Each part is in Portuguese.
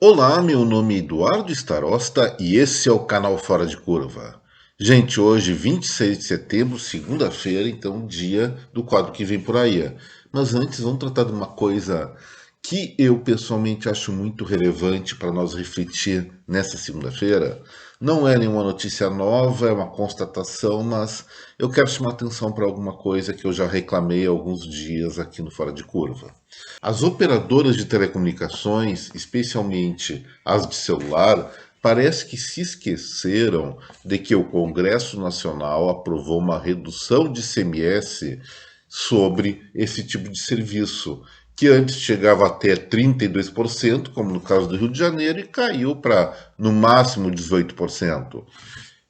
Olá, meu nome é Eduardo Starosta e esse é o canal Fora de Curva. Gente, hoje, 26 de setembro, segunda-feira, então dia do quadro que vem por aí. Mas antes, vamos tratar de uma coisa que eu pessoalmente acho muito relevante para nós refletir nessa segunda-feira. Não é nenhuma notícia nova, é uma constatação, mas eu quero chamar atenção para alguma coisa que eu já reclamei há alguns dias aqui no Fora de Curva. As operadoras de telecomunicações, especialmente as de celular, parece que se esqueceram de que o Congresso Nacional aprovou uma redução de ICMS sobre esse tipo de serviço, que antes chegava até 32%, como no caso do Rio de Janeiro, e caiu para no máximo 18%.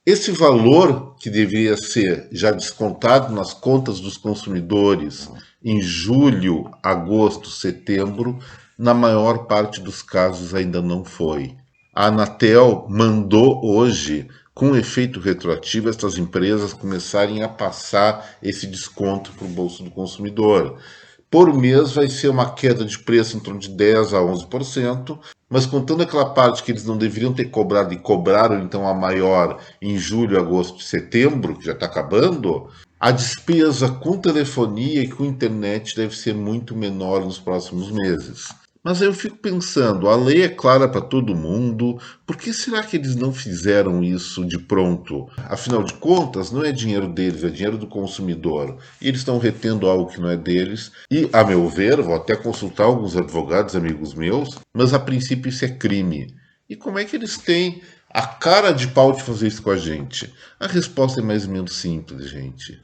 Esse valor, que deveria ser já descontado nas contas dos consumidores em julho, agosto, setembro, na maior parte dos casos ainda não foi. A Anatel mandou hoje, com efeito retroativo, essas empresas começarem a passar esse desconto para o bolso do consumidor. Por mês vai ser uma queda de preço em torno de 10 a 11%, mas contando aquela parte que eles não deveriam ter cobrado e cobraram então a maior em julho, agosto e setembro, que já está acabando, a despesa com telefonia e com internet deve ser muito menor nos próximos meses. Mas aí eu fico pensando, a lei é clara para todo mundo, por que será que eles não fizeram isso de pronto? Afinal de contas, não é dinheiro deles, é dinheiro do consumidor. E eles estão retendo algo que não é deles. E, a meu ver, vou até consultar alguns advogados, amigos meus, mas a princípio isso é crime. E como é que eles têm a cara de pau de fazer isso com a gente? A resposta é mais ou menos simples, gente.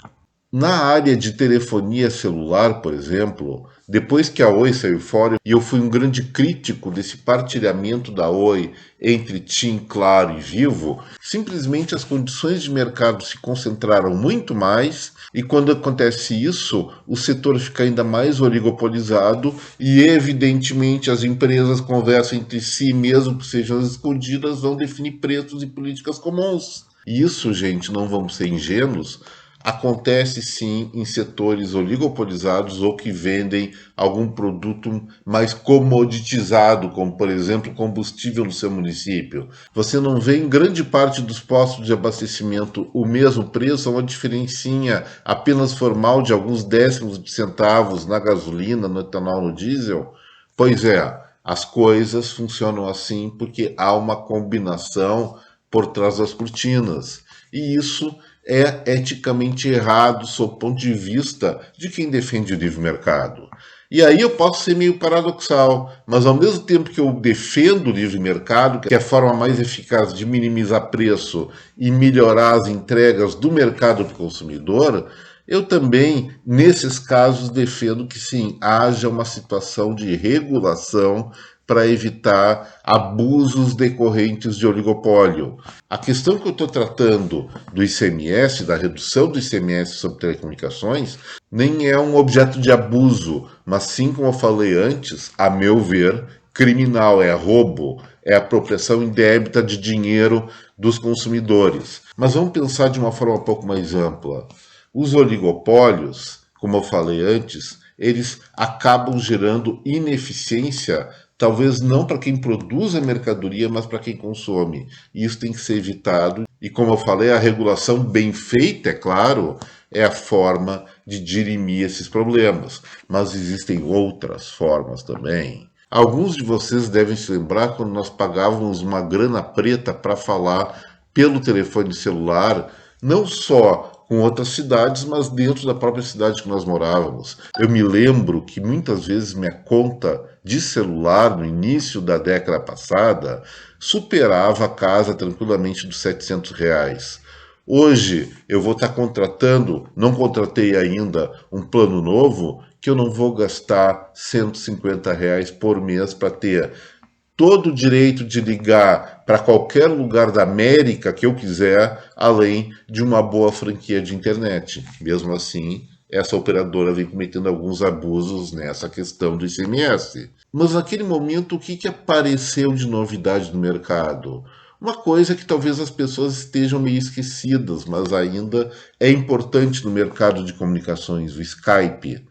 Na área de telefonia celular, por exemplo, depois que a Oi saiu fora, e eu fui um grande crítico desse partilhamento da Oi entre TIM, Claro e Vivo, simplesmente as condições de mercado se concentraram muito mais, e quando acontece isso, o setor fica ainda mais oligopolizado e, evidentemente, as empresas conversam entre si, mesmo que sejam escondidas, vão definir preços e políticas comuns. E isso, gente, não vamos ser ingênuos, acontece sim em setores oligopolizados ou que vendem algum produto mais comoditizado, como por exemplo combustível no seu município. Você não vê em grande parte dos postos de abastecimento o mesmo preço, uma diferencinha apenas formal de alguns décimos de centavos na gasolina, no etanol, no diesel? Pois é, as coisas funcionam assim porque há uma combinação por trás das cortinas. E isso é eticamente errado sob o ponto de vista de quem defende o livre mercado. E aí eu posso ser meio paradoxal, mas ao mesmo tempo que eu defendo o livre mercado, que é a forma mais eficaz de minimizar preço e melhorar as entregas do mercado para o consumidor, eu também, nesses casos, defendo que sim, haja uma situação de regulação para evitar abusos decorrentes de oligopólio. A questão que eu estou tratando do ICMS, da redução do ICMS sobre telecomunicações, nem é um objeto de abuso, mas sim, como eu falei antes, a meu ver, criminal, é roubo, é apropriação indébita de dinheiro dos consumidores. Mas vamos pensar de uma forma um pouco mais ampla. Os oligopólios, como eu falei antes, eles acabam gerando ineficiência, talvez não para quem produz a mercadoria, mas para quem consome. E isso tem que ser evitado. E como eu falei, a regulação bem feita, é claro, é a forma de dirimir esses problemas. Mas existem outras formas também. Alguns de vocês devem se lembrar quando nós pagávamos uma grana preta para falar pelo telefone celular, não só com outras cidades, mas dentro da própria cidade que nós morávamos. Eu me lembro que muitas vezes minha conta de celular no início da década passada superava a casa tranquilamente dos R$ 700. Hoje eu vou estar contratando, não contratei ainda um plano novo, que eu não vou gastar R$ 150 por mês para ter todo o direito de ligar para qualquer lugar da América que eu quiser, além de uma boa franquia de internet. Mesmo assim, essa operadora vem cometendo alguns abusos nessa questão do ICMS. Mas naquele momento, o que apareceu de novidade no mercado? Uma coisa que talvez as pessoas estejam meio esquecidas, mas ainda é importante no mercado de comunicações, o Skype.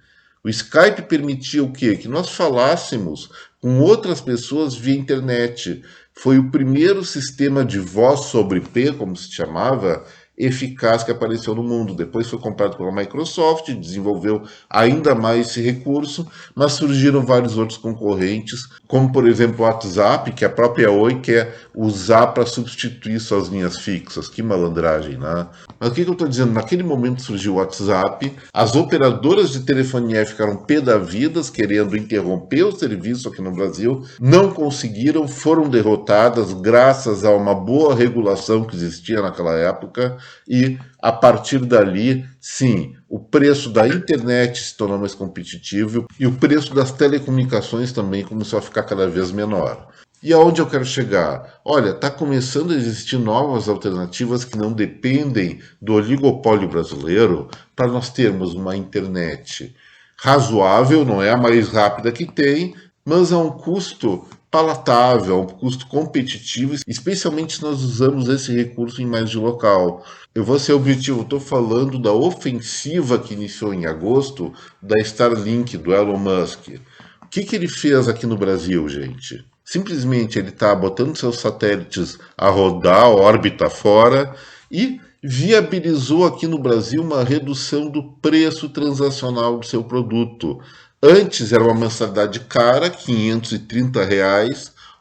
O Skype permitia o quê? Que nós falássemos com outras pessoas via internet. Foi o primeiro sistema de voz sobre IP, como se chamava, eficaz que apareceu no mundo. Depois foi comprado pela Microsoft, desenvolveu ainda mais esse recurso, mas surgiram vários outros concorrentes, como por exemplo o WhatsApp, que a própria Oi quer usar para substituir suas linhas fixas. Que malandragem, né? Mas o que eu estou dizendo? Naquele momento surgiu o WhatsApp, as operadoras de telefonia ficaram pé da vidas, querendo interromper o serviço aqui no Brasil, não conseguiram, foram derrotadas graças a uma boa regulação que existia naquela época, e a partir dali, sim, o preço da internet se tornou mais competitivo e o preço das telecomunicações também começou a ficar cada vez menor. E aonde eu quero chegar? Olha, está começando a existir novas alternativas que não dependem do oligopólio brasileiro para nós termos uma internet razoável, não é a mais rápida que tem, mas a um custo palatável, a um custo competitivo, especialmente se nós usamos esse recurso em mais de local. Eu vou ser objetivo, estou falando da ofensiva que iniciou em agosto da Starlink, do Elon Musk. O que ele fez aqui no Brasil, gente? Simplesmente ele está botando seus satélites a rodar, órbita fora, e viabilizou aqui no Brasil uma redução do preço transacional do seu produto. Antes era uma mensalidade cara, R$ 530,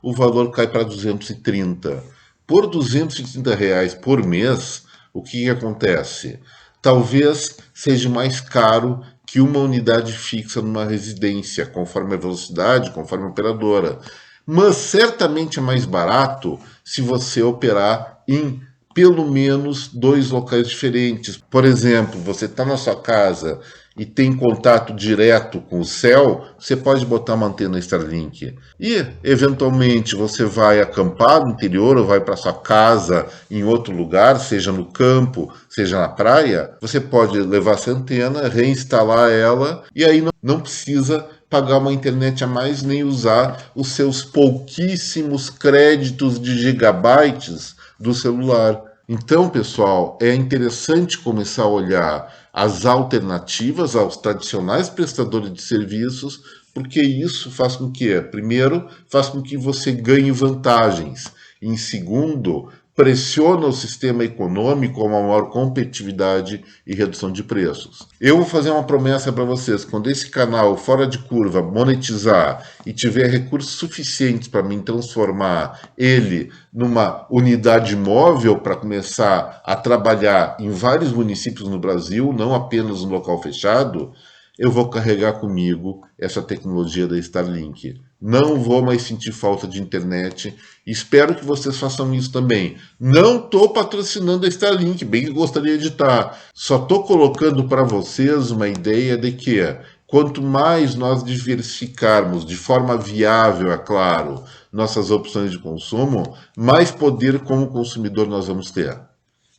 o valor cai para 230. Por R$ 230 por mês, o que acontece? Talvez seja mais caro que uma unidade fixa numa residência, conforme a velocidade, conforme a operadora. Mas certamente é mais barato se você operar em pelo menos 2 locais diferentes. Por exemplo, você está na sua casa e tem contato direto com o céu, você pode botar uma antena Starlink. E, eventualmente, você vai acampar no interior ou vai para sua casa em outro lugar, seja no campo, seja na praia, você pode levar essa antena, reinstalar ela e aí não precisa pagar uma internet a mais nem usar os seus pouquíssimos créditos de gigabytes do celular. Então, pessoal, é interessante começar a olhar as alternativas aos tradicionais prestadores de serviços, porque isso faz com que, primeiro, faz com que você ganhe vantagens. Em segundo, pressiona o sistema econômico a uma maior competitividade e redução de preços. Eu vou fazer uma promessa para vocês: quando esse canal Fora de Curva monetizar e tiver recursos suficientes para mim transformar ele numa unidade móvel para começar a trabalhar em vários municípios no Brasil, não apenas no local fechado, eu vou carregar comigo essa tecnologia da Starlink. Não vou mais sentir falta de internet. Espero que vocês façam isso também. Não estou patrocinando a Starlink, bem que gostaria de estar. Só estou colocando para vocês uma ideia de que quanto mais nós diversificarmos de forma viável, é claro, nossas opções de consumo, mais poder como consumidor nós vamos ter.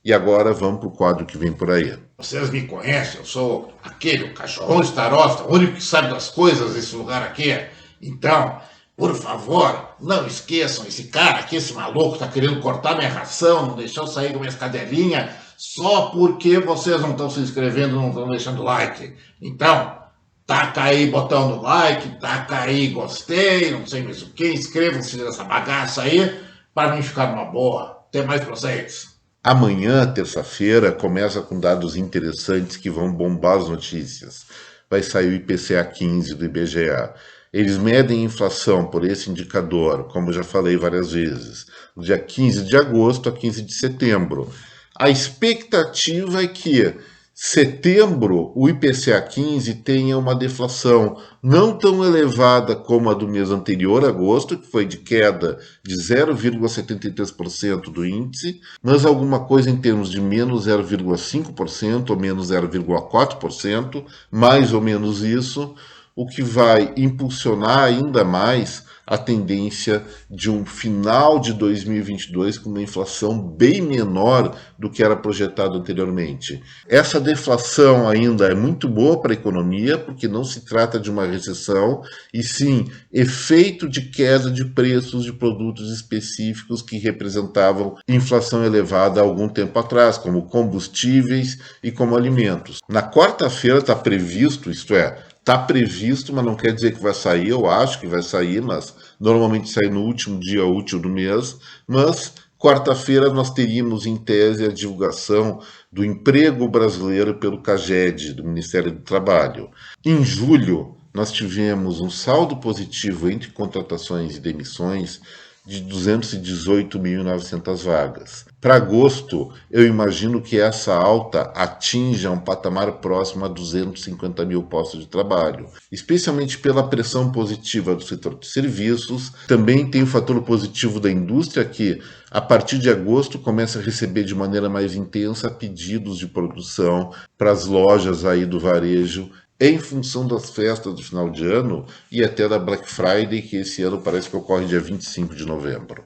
E agora vamos para o quadro que vem por aí. Vocês me conhecem, eu sou aquele, o cachorrão starosta, o único que sabe das coisas desse lugar aqui. Então, por favor, não esqueçam, esse cara aqui, esse maluco, tá querendo cortar minha ração, não deixar eu sair com minhas cadelinhas, só porque vocês não estão se inscrevendo, não estão deixando like. Então, taca aí botão no like, taca aí gostei, não sei mais o que, inscrevam-se nessa bagaça aí, para mim ficar numa boa. Até mais pra vocês. Amanhã, terça-feira, começa com dados interessantes que vão bombar as notícias. Vai sair o IPCA 15 do IBGE. Eles medem a inflação por esse indicador, como eu já falei várias vezes, do dia 15 de agosto a 15 de setembro. A expectativa é que setembro, o IPCA 15 tenha uma deflação não tão elevada como a do mês anterior, agosto, que foi de queda de 0,73% do índice, mas alguma coisa em termos de menos 0,5% ou menos 0,4%, mais ou menos isso, o que vai impulsionar ainda mais a tendência de um final de 2022 com uma inflação bem menor do que era projetado anteriormente. Essa deflação ainda é muito boa para a economia, porque não se trata de uma recessão, e sim efeito de queda de preços de produtos específicos que representavam inflação elevada há algum tempo atrás, como combustíveis e como alimentos. Na quarta-feira está previsto, isto é, Está previsto, mas não quer dizer que vai sair. Eu acho que vai sair, mas normalmente sai no último dia útil do mês. Mas quarta-feira nós teríamos, em tese, a divulgação do emprego brasileiro pelo CAGED, do Ministério do Trabalho. Em julho, nós tivemos um saldo positivo entre contratações e demissões de 218.900 vagas. Para agosto, eu imagino que essa alta atinja um patamar próximo a 250 mil postos de trabalho, especialmente pela pressão positiva do setor de serviços. Também tem o fator positivo da indústria, que a partir de agosto começa a receber de maneira mais intensa pedidos de produção para as lojas aí do varejo, em função das festas do final de ano e até da Black Friday, que esse ano parece que ocorre dia 25 de novembro.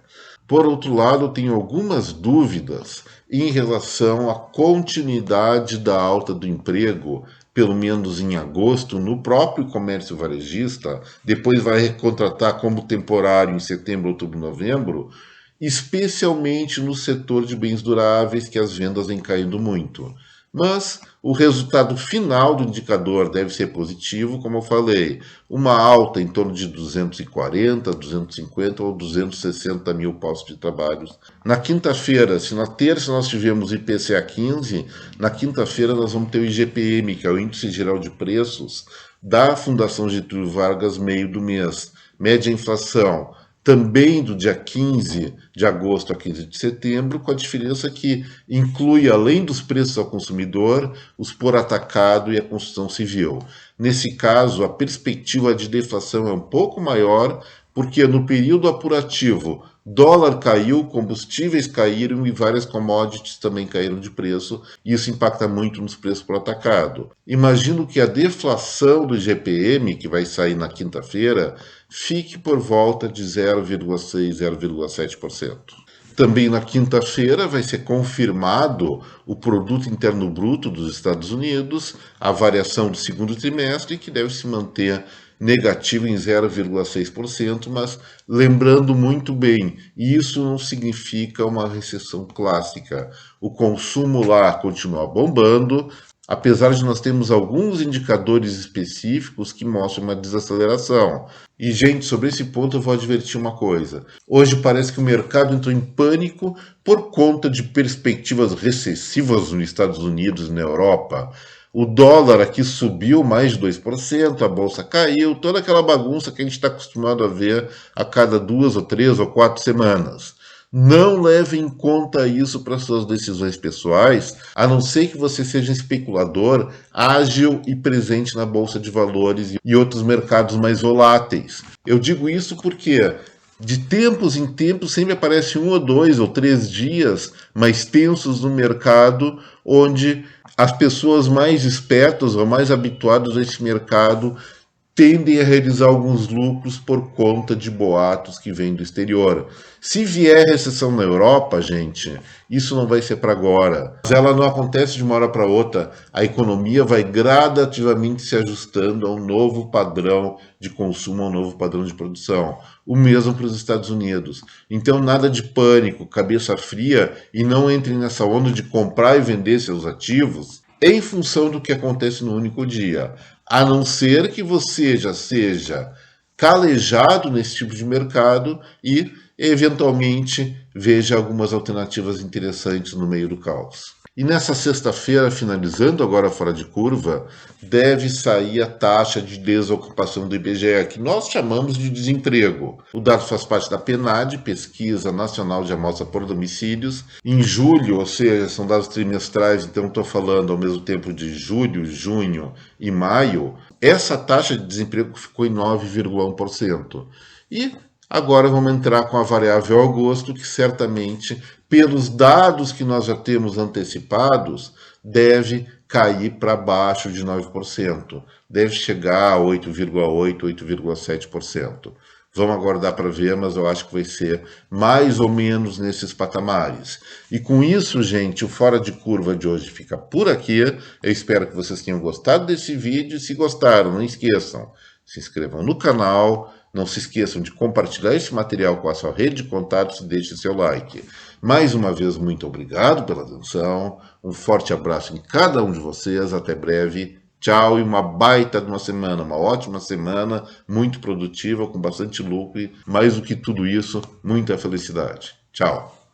Por outro lado, tenho algumas dúvidas em relação à continuidade da alta do emprego, pelo menos em agosto, no próprio comércio varejista, depois vai recontratar como temporário em setembro, outubro, novembro, especialmente no setor de bens duráveis, que as vendas vêm caindo muito. Mas o resultado final do indicador deve ser positivo, como eu falei, uma alta em torno de 240, 250 ou 260 mil postos de trabalho. Na quinta-feira, se na terça nós tivemos IPCA 15, na quinta-feira nós vamos ter o IGPM, que é o Índice Geral de Preços da Fundação Getúlio Vargas, meio do mês. Média inflação também do dia 15 de agosto a 15 de setembro, com a diferença que inclui, além dos preços ao consumidor, os por atacado e a construção civil. Nesse caso, a perspectiva de deflação é um pouco maior, porque no período apurativo, dólar caiu, combustíveis caíram e várias commodities também caíram de preço, e isso impacta muito nos preços por atacado. Imagino que a deflação do IGPM, que vai sair na quinta-feira, fique por volta de 0,6%, 0,7%. Também na quinta-feira vai ser confirmado o Produto Interno Bruto dos Estados Unidos, a variação do segundo trimestre, que deve se manter negativo em 0,6%, mas lembrando muito bem, isso não significa uma recessão clássica. O consumo lá continua bombando, apesar de nós termos alguns indicadores específicos que mostram uma desaceleração. E, gente, sobre esse ponto eu vou advertir uma coisa. Hoje parece que o mercado entrou em pânico por conta de perspectivas recessivas nos Estados Unidos e na Europa. O dólar aqui subiu mais de 2%, a bolsa caiu, toda aquela bagunça que a gente está acostumado a ver a cada 2 ou 3 ou 4 semanas. Não leve em conta isso para suas decisões pessoais, a não ser que você seja um especulador ágil e presente na bolsa de valores e outros mercados mais voláteis. Eu digo isso porque de tempos em tempos sempre aparece 1 ou 2 ou 3 dias mais tensos no mercado, onde as pessoas mais espertas ou mais habituadas a esse mercado tendem a realizar alguns lucros por conta de boatos que vêm do exterior. Se vier recessão na Europa, gente, isso não vai ser para agora. Mas ela não acontece de uma hora para outra. A economia vai gradativamente se ajustando a um novo padrão de consumo, a um novo padrão de produção. O mesmo para os Estados Unidos. Então, nada de pânico, cabeça fria, e não entrem nessa onda de comprar e vender seus ativos em função do que acontece no único dia. A não ser que você já seja calejado nesse tipo de mercado e, eventualmente, veja algumas alternativas interessantes no meio do caos. E nessa sexta-feira, finalizando agora fora de curva, deve sair a taxa de desocupação do IBGE, que nós chamamos de desemprego. O dado faz parte da PNAD, Pesquisa Nacional de Amostra por Domicílios. Em julho, ou seja, são dados trimestrais, então estou falando ao mesmo tempo de julho, junho e maio, essa taxa de desemprego ficou em 9,1%. E agora vamos entrar com a variável agosto, que certamente, pelos dados que nós já temos antecipados, deve cair para baixo de 9%. Deve chegar a 8,8%, 8,7%. Vamos aguardar para ver, mas eu acho que vai ser mais ou menos nesses patamares. E com isso, gente, o Fora de Curva de hoje fica por aqui. Eu espero que vocês tenham gostado desse vídeo. Se gostaram, não esqueçam, se inscrevam no canal. Não se esqueçam de compartilhar esse material com a sua rede de contatos e deixe seu like. Mais uma vez, muito obrigado pela atenção. Um forte abraço em cada um de vocês. Até breve. Tchau e uma baita de uma semana, uma ótima semana, muito produtiva, com bastante lucro e, mais do que tudo isso, muita felicidade. Tchau.